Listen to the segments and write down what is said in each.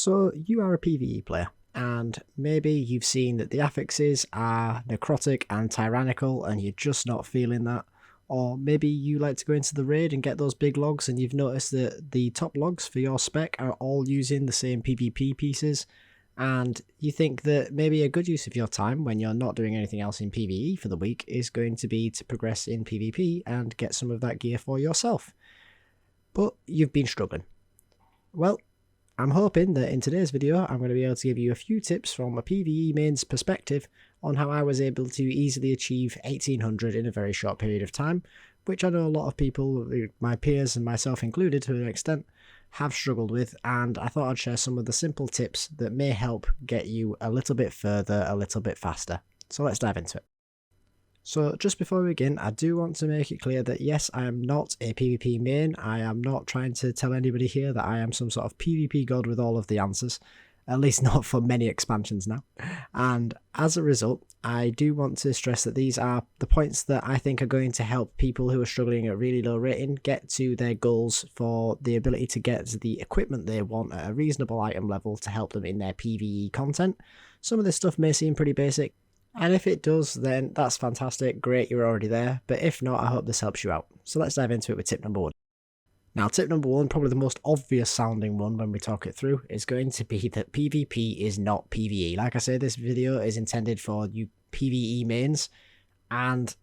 So you are a PvE player, and maybe you've seen that the affixes are necrotic and tyrannical and you're just not feeling that. Or maybe you like to go into the raid and get those big logs and you've noticed that the top logs for your spec are all using the same PvP pieces, and you think that maybe a good use of your time when you're not doing anything else in PvE for the week is going to be to progress in PvP and get some of that gear for yourself. But you've been struggling. Well, I'm hoping that in today's video I'm going to be able to give you a few tips from a PvE main's perspective on how I was able to easily achieve 1800 in a very short period of time, which I know a lot of people, my peers and myself included to an extent, have struggled with, and I thought I'd share some of the simple tips that may help get you a little bit further, a little bit faster. So let's dive into it. So just before we begin, I do want to make it clear that yes, I am not a PvP main. I am not trying to tell anybody here that I am some sort of PvP god with all of the answers, at least not for many expansions now. And as a result, I do want to stress that these are the points that I think are going to help people who are struggling at really low rating get to their goals for the ability to get the equipment they want at a reasonable item level to help them in their PvE content. Some of this stuff may seem pretty basic, and if it does, then that's fantastic, great, you're already there, but if not, I hope this helps you out. So let's dive into it with tip number one. Now, tip number one, probably the most obvious sounding one when we talk it through, is going to be that PvP is not PvE. Like I say, this video is intended for you PvE mains, and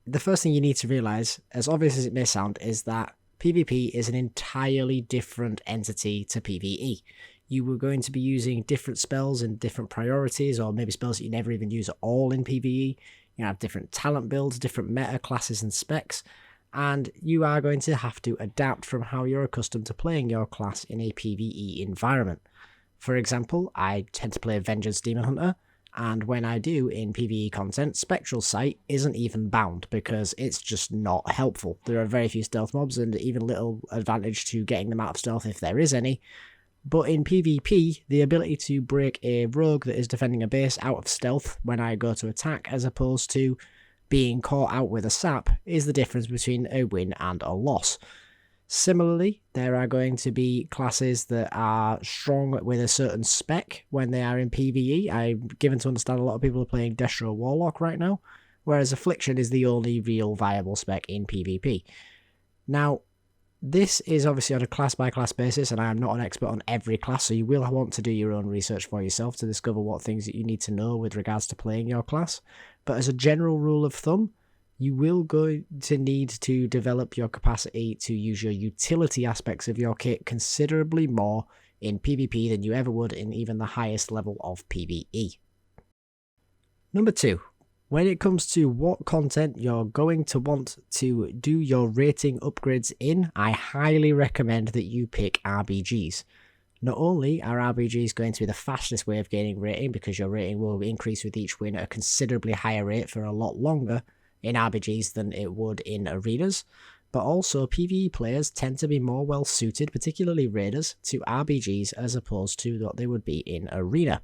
the first thing you need to realise, as obvious as it may sound, is that PvP is an entirely different entity to PvE. You were going to be using different spells and different priorities, or maybe spells that you never even use at all in PvE. You have different talent builds, different meta classes and specs, and you are going to have to adapt from how you're accustomed to playing your class in a PvE environment. For example, I tend to play Vengeance Demon Hunter, and when I do in PvE content, Spectral Sight isn't even bound because it's just not helpful. There are very few stealth mobs and even little advantage to getting them out of stealth if there is any. But in PvP, the ability to break a rogue that is defending a base out of stealth when I go to attack, as opposed to being caught out with a sap, is the difference between a win and a loss. Similarly, there are going to be classes that are strong with a certain spec when they are in PvE. I'm given to understand a lot of people are playing Destro Warlock right now, whereas Affliction is the only real viable spec in PvP. Now, this is obviously on a class-by-class basis, and I am not an expert on every class, so you will want to do your own research for yourself to discover what things that you need to know with regards to playing your class. But as a general rule of thumb, you will go to need to develop your capacity to use your utility aspects of your kit considerably more in PvP than you ever would in even the highest level of PvE. Number 2. When it comes to what content you're going to want to do your rating upgrades in, I highly recommend that you pick Rbgs. Not only are Rbgs going to be the fastest way of gaining rating, because your rating will increase with each win at a considerably higher rate for a lot longer in Rbgs than it would in arenas, but also PvE players tend to be more well suited, particularly raiders, to Rbgs as opposed to what they would be in arena.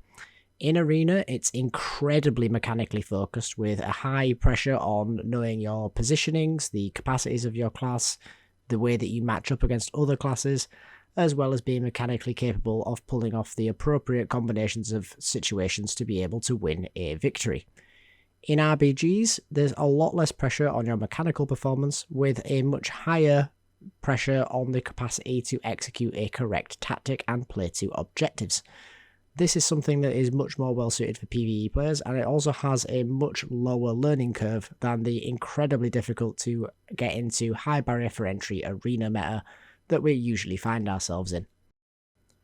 In Arena, it's incredibly mechanically focused with a high pressure on knowing your positionings, the capacities of your class, the way that you match up against other classes, as well as being mechanically capable of pulling off the appropriate combinations of situations to be able to win a victory. In Rbgs, there's a lot less pressure on your mechanical performance, with a much higher pressure on the capacity to execute a correct tactic and play to objectives. This is something that is much more well suited for PvE players, and it also has a much lower learning curve than the incredibly difficult to get into high barrier for entry arena meta that we usually find ourselves in.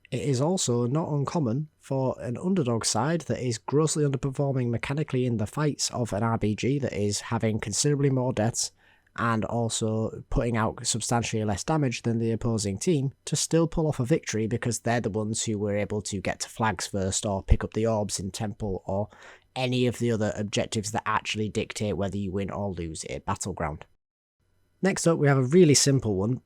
It is also not uncommon for an underdog side that is grossly underperforming mechanically in the fights of an Rbg that is having considerably more deaths and also putting out substantially less damage than the opposing team to still pull off a victory because they're the ones who were able to get to flags first or pick up the orbs in temple or any of the other objectives that actually dictate whether you win or lose a battleground. Next up, we have a really simple one,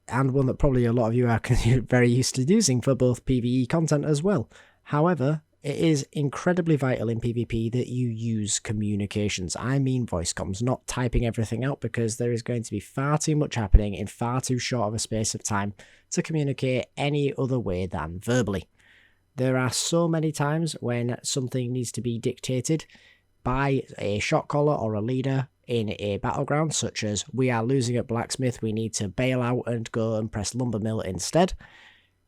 and one that probably a lot of you are very used to using for both PvE content as well. However, it is incredibly vital in PvP that you use communications. I mean voice comms, not typing everything out, because there is going to be far too much happening in far too short of a space of time to communicate any other way than verbally. There are so many times when something needs to be dictated by a shot caller or a leader in a battleground, such as we are losing at blacksmith, we need to bail out and go and press lumber mill instead.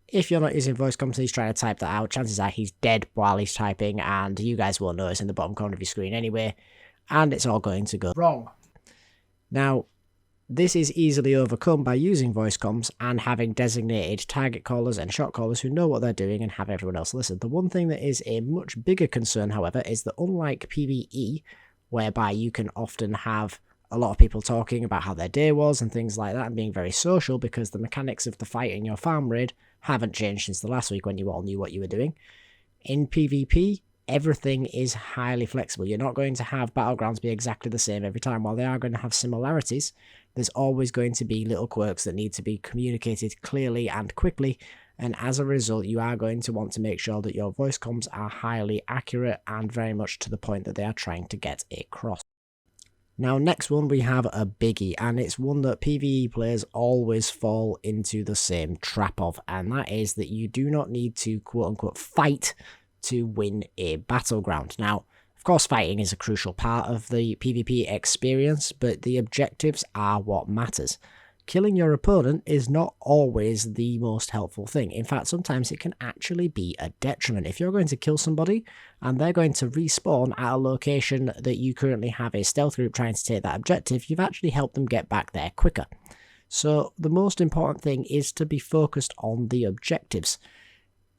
If you're not using voice comms and he's trying to type that out, chances are he's dead while he's typing, and you guys won't notice in the bottom corner of your screen anyway, and it's all going to go wrong. Now, this is easily overcome by using voice comms and having designated target callers and shot callers who know what they're doing and have everyone else listen. The one thing that is a much bigger concern, however, is that unlike PvE, whereby you can often have a lot of people talking about how their day was and things like that and being very social because the mechanics of the fight in your farm raid haven't changed since the last week when you all knew what you were doing. In PvP, everything is highly flexible. You're not going to have battlegrounds be exactly the same every time. While they are going to have similarities, there's always going to be little quirks that need to be communicated clearly and quickly, and as a result you are going to want to make sure that your voice comms are highly accurate and very much to the point that they are trying to get across. Now, next one we have a biggie, and it's one that PvE players always fall into the same trap of, and that is that you do not need to quote-unquote fight to win a battleground. Now, of course, fighting is a crucial part of the PvP experience, but the objectives are what matters. Killing your opponent is not always the most helpful thing. In fact, sometimes it can actually be a detriment. If you're going to kill somebody and they're going to respawn at a location that you currently have a stealth group trying to take that objective, you've actually helped them get back there quicker. So the most important thing is to be focused on the objectives.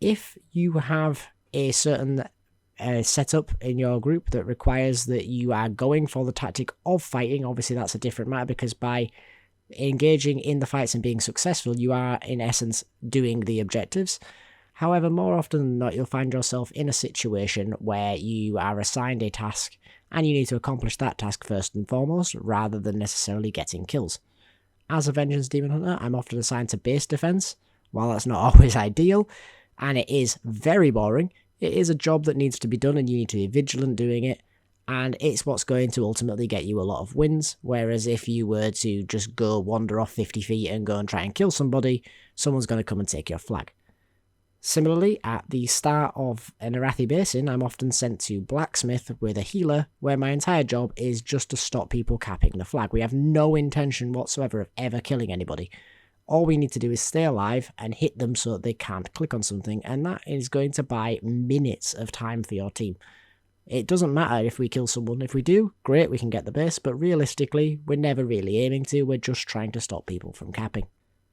If you have a certain setup in your group that requires that you are going for the tactic of fighting, obviously that's a different matter, because by engaging in the fights and being successful, you are in essence doing the objectives. However, more often than not, you'll find yourself in a situation where you are assigned a task and you need to accomplish that task first and foremost, rather than necessarily getting kills. As a Vengeance Demon Hunter, I'm often assigned to base defense. While that's not always ideal, and it is very boring, it is a job that needs to be done and you need to be vigilant doing it, and it's what's going to ultimately get you a lot of wins. Whereas if you were to just go wander off 50 feet and go and try and kill somebody, someone's going to come and take your flag. Similarly, at the start of an Arathi Basin, I'm often sent to Blacksmith with a healer, where my entire job is just to stop people capping the flag. We have no intention whatsoever of ever killing anybody. All we need to do is stay alive and hit them so that they can't click on something, and that is going to buy minutes of time for your team. It doesn't matter if we kill someone. If we do, great, we can get the base, but realistically, we're never really aiming to, we're just trying to stop people from capping.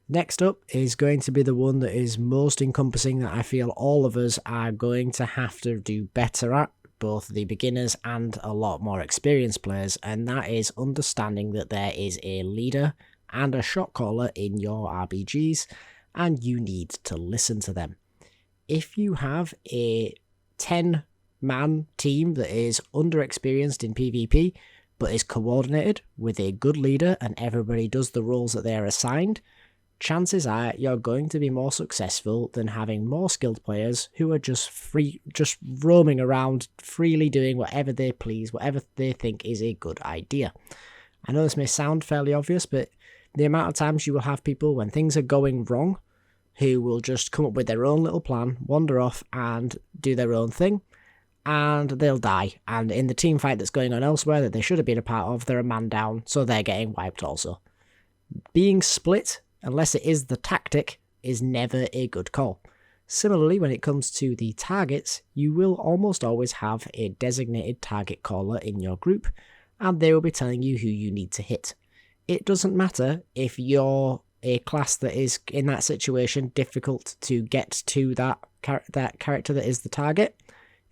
Next up is going to be the one that is most encompassing, that I feel all of us are going to have to do better at, both the beginners and a lot more experienced players, and that is understanding that there is a leader and a shot caller in your RBGs, and you need to listen to them. If you have a 10-man team that is underexperienced in PvP, but is coordinated with a good leader and everybody does the roles that they are assigned, chances are you're going to be more successful than having more skilled players who are just roaming around, freely doing whatever they please, whatever they think is a good idea. I know this may sound fairly obvious, but the amount of times you will have people, when things are going wrong, who will just come up with their own little plan, wander off and do their own thing, and they'll die. And in the team fight that's going on elsewhere that they should have been a part of, they're a man down, so they're getting wiped also. Being split, unless it is the tactic, is never a good call. Similarly, when it comes to the targets, you will almost always have a designated target caller in your group, and they will be telling you who you need to hit. It doesn't matter if you're a class that is, in that situation, difficult to get to that character that is the target.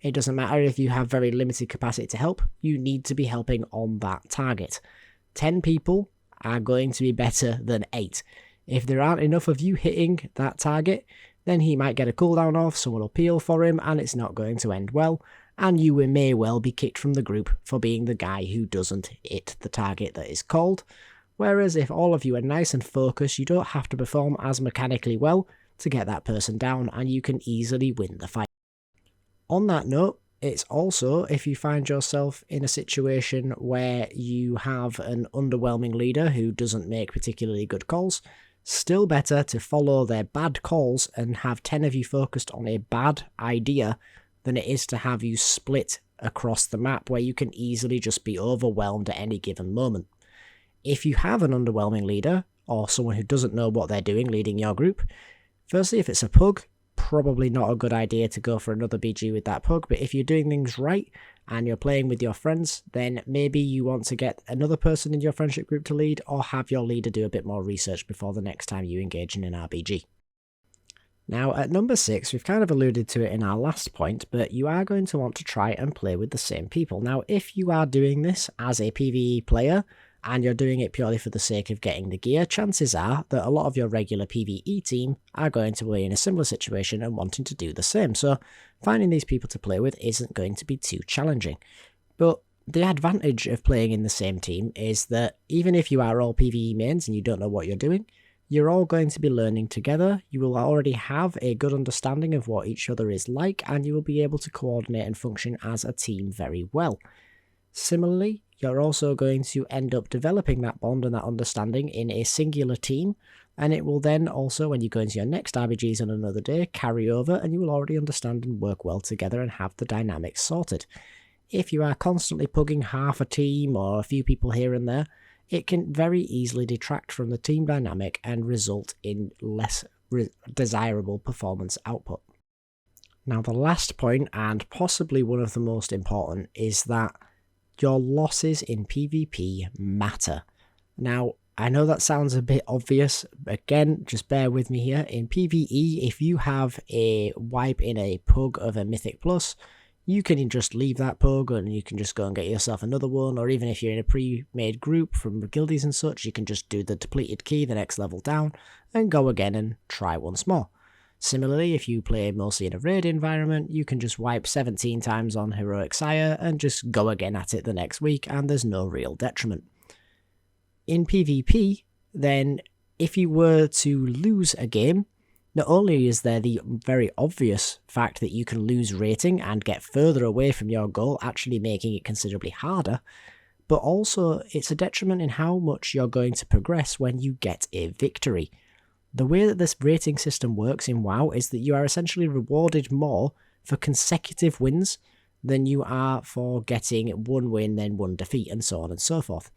It doesn't matter if you have very limited capacity to help, you need to be helping on that target. 10 people are going to be better than 8. If there aren't enough of you hitting that target, then he might get a cooldown off, someone will peel for him, and it's not going to end well, and you may well be kicked from the group for being the guy who doesn't hit the target that is called. Whereas if all of you are nice and focused, you don't have to perform as mechanically well to get that person down, and you can easily win the fight. On that note, it's also, if you find yourself in a situation where you have an underwhelming leader who doesn't make particularly good calls, Still better to follow their bad calls and have 10 of you focused on a bad idea than it is to have you split across the map where you can easily just be overwhelmed at any given moment. If you have an underwhelming leader, or someone who doesn't know what they're doing leading your group, firstly, if it's a pug, probably not a good idea to go for another BG with that pug, but if you're doing things right and you're playing with your friends, then maybe you want to get another person in your friendship group to lead, or have your leader do a bit more research before the next time you engage in an RBG. Now at number 6, we've kind of alluded to it in our last point, but you are going to want to try and play with the same people. Now if you are doing this as a PvE player, and you're doing it purely for the sake of getting the gear, chances are that a lot of your regular PvE team are going to be in a similar situation and wanting to do the same, so finding these people to play with isn't going to be too challenging. But the advantage of playing in the same team is that even if you are all PvE mains and you don't know what you're doing, you're all going to be learning together, you will already have a good understanding of what each other is like, and you will be able to coordinate and function as a team very well. Similarly, you're also going to end up developing that bond and that understanding in a singular team, and it will then also, when you go into your next RBGs on another day, carry over, and you will already understand and work well together and have the dynamics sorted. If you are constantly pugging half a team or a few people here and there, it can very easily detract from the team dynamic and result in less desirable performance output. Now the last point, and possibly one of the most important, is that your losses in PvP matter. Now, I know that sounds a bit obvious. Again, just bear with me here. In PvE, if you have a wipe in a pug of a Mythic Plus, you can just leave that pug and you can just go and get yourself another one, or even if you're in a pre-made group from guildies and such, you can just do the depleted key the next level down and go again and try once more. Similarly, if you play mostly in a raid environment, you can just wipe 17 times on Heroic Sire and just go again at it the next week, and there's no real detriment. In PvP, then, if you were to lose a game, not only is there the very obvious fact that you can lose rating and get further away from your goal, actually making it considerably harder, but also it's a detriment in how much you're going to progress when you get a victory. The way that this rating system works in WoW is that you are essentially rewarded more for consecutive wins than you are for getting one win, then one defeat, and so on and so forth.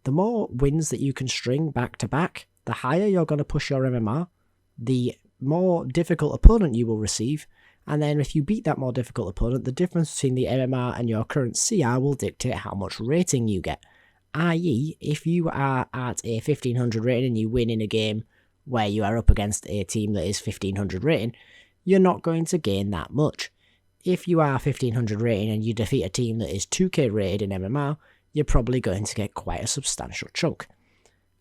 The more wins that you can string back to back, the higher you're going to push your MMR, the more difficult opponent you will receive, and then if you beat that more difficult opponent, the difference between the MMR and your current CR will dictate how much rating you get. I.e., if you are at a 1500 rating and you win in a game where you are up against a team that is 1500 rating, you're not going to gain that much. If you are 1500 rating and you defeat a team that is 2k rated in MMR, you're probably going to get quite a substantial chunk.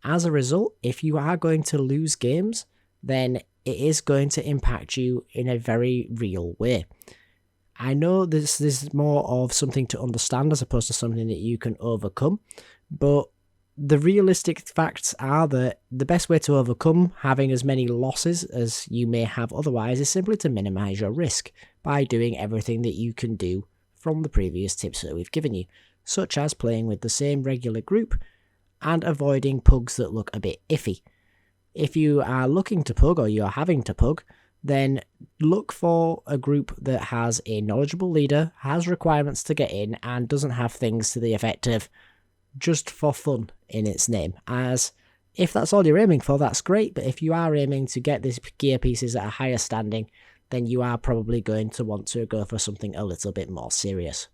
As a result, if you are going to lose games, then it is going to impact you in a very real way. I know this is more of something to understand as opposed to something that you can overcome, but the realistic facts are that the best way to overcome having as many losses as you may have otherwise is simply to minimize your risk by doing everything that you can do from the previous tips that we've given you, such as playing with the same regular group and avoiding pugs that look a bit iffy. If you are looking to pug or you're having to pug, then look for a group that has a knowledgeable leader, has requirements to get in, and doesn't have things to the effect of just for fun in its name. As if that's all you're aiming for, that's great, but if you are aiming to get these gear pieces at a higher standing, then you are probably going to want to go for something a little bit more serious.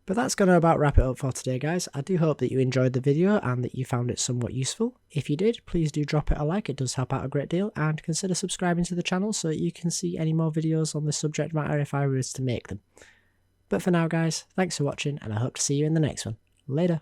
But that's going to about wrap it up for today, guys. I do hope that you enjoyed the video and that you found it somewhat useful. If you did, please do drop it a like, it does help out a great deal, and consider subscribing to the channel so that you can see any more videos on this subject matter if I was to make them. But for now, guys, thanks for watching, and I hope to see you in the next one. Later.